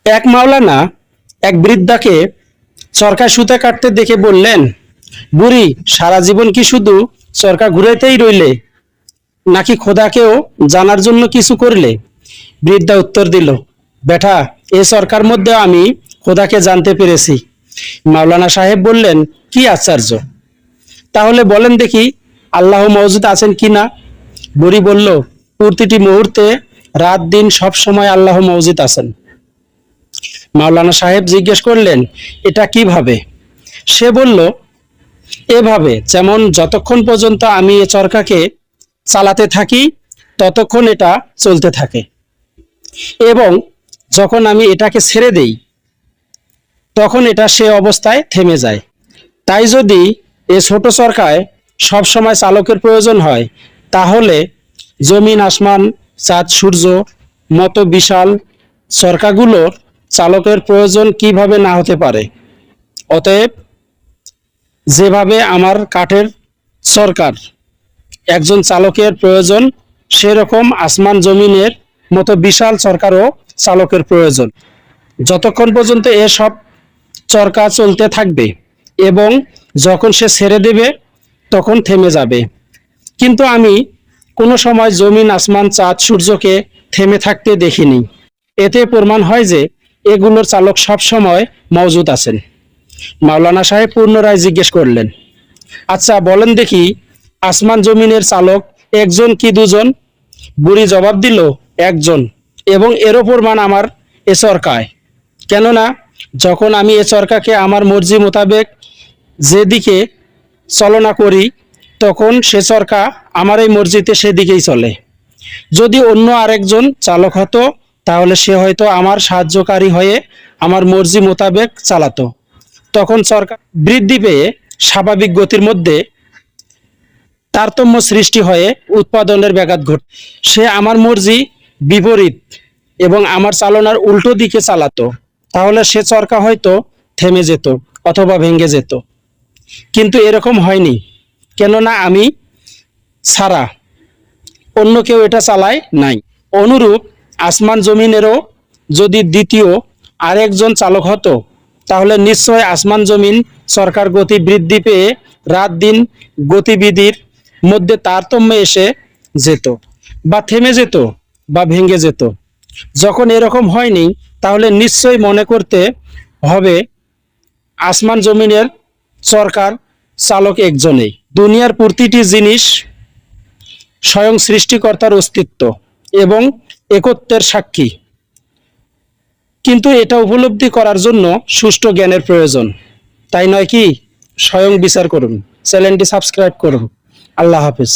এক মাওলানা এক বৃদ্ধাকে চরকায় সুতা কাটতে দেখে বললেন, বুড়ি, সারা জীবন কি শুধু চরকা ঘুরাইতেই রইলে, নাকি খোদাকেও জানার জন্য কিছু করলে? বৃদ্ধা উত্তর দিল, বেটা, এ চরকার মধ্যে আমি খোদাকে জানতে পেরেছি। মাওলানা সাহেব বললেন, কি আশ্চর্য! তাহলে বলেন দেখি, আল্লাহ মওজুদ আছেন কিনা? বুড়ি বলল, প্রতিটি মুহূর্তে, রাত দিন সব সময় আল্লাহ মওজুদ আছেন। মাওলানা সাহেব জিজ্ঞেস করলেন, এটা কিভাবে? সে বলল, এভাবে, যেমন যতক্ষণ পর্যন্ত আমি এ চরকাকে চালাতে থাকি ততক্ষণ এটা চলতে থাকে, এবং যখন আমি এটাকে ছেড়ে দেই তখন এটা সে অবস্থায় থেমে যায়। তাই যদি এ ছোট চরকায় সব সময় চালকের প্রয়োজন হয়, তাহলে জমিন, আসমান, চাঁদ, সূর্য মতো বিশাল চরকাগুলোর চালকের প্রয়োজন কিভাবে না হতে পারে? অতএব যেভাবে আমার কাঠের চরকার একজন চালকের প্রয়োজন, সেরকম আসমান জমিনের মতো বিশাল চরকারও চালকের প্রয়োজন। যতক্ষণ পর্যন্ত এসব চরকা চলতে থাকবে, এবং যখন সে ছেড়ে দেবে তখন থেমে যাবে। কিন্তু আমি কোনো সময় জমিন, আসমান, চাঁদ, সূর্যকে থেমে থাকতে দেখিনি। এতে প্রমাণ হয় যে এগুলোর চালক সব সময় মওজুদ আছেন। মাওলানা সাহেব পুনরায় জিজ্ঞেস করলেন, আচ্ছা বলেন দেখি, আসমান জমিনের চালক একজন কি দুজন? বুড়ি জবাব দিল, একজন, এবং এরও প্রমাণ আমার এ চরকায়। কেননা যখন আমি এ চরকাকে আমার মর্জি মোতাবেক যেদিকে চলনা করি, তখন সে চরকা আমার এই মর্জিতে সেদিকেই চলে। যদি অন্য আরেকজন চালক হতো, তাহলে সে হয়তো আমার সাহায্যকারী হয়ে আমার মর্জি মোতাবেক চালাতো। তখন চরকা বৃদ্ধি পেয়ে স্বাভাবিক গতির মধ্যে তারতম্য সৃষ্টি হয়ে উৎপাদনের ব্যাঘাত ঘটে। সে আমার মর্জি বিপরীত এবং আমার চালনার উল্টো দিকে চালাতো, তাহলে সে চরকা হয়তো থেমে যেত অথবা ভেঙে যেত। কিন্তু এরকম হয়নি, কেননা আমি ছাড়া অন্য কেউ এটা চালায় নাই। অনুরূপ আসমান জমিনেরও যদি দ্বিতীয় আরেকজন চালক হতো, তাহলে নিশ্চয় আসমান জমিন চরকার গতি বৃদ্ধি পেয়ে রাত দিন গতিবিধির মধ্যে তারতম্য এসে যেত, বা থেমে যেত, বা ভেঙে যেত। যখন এরকম হয়নি, তাহলে নিশ্চয় মনে করতে হবে আসমান জমিনের চরকার চালক একজনেই। দুনিয়ার প্রতিটি জিনিস স্বয়ং সৃষ্টিকর্তার অস্তিত্ব এবং একত্বের সাক্ষী, কিন্তু এটা উপলব্ধি করার জন্য সুষ্ঠু জ্ঞানের প্রয়োজন। তাই নয় কি? স্বয়ং বিচার করুন। চ্যানেলটি সাবস্ক্রাইব করুন। আল্লাহ হাফেজ।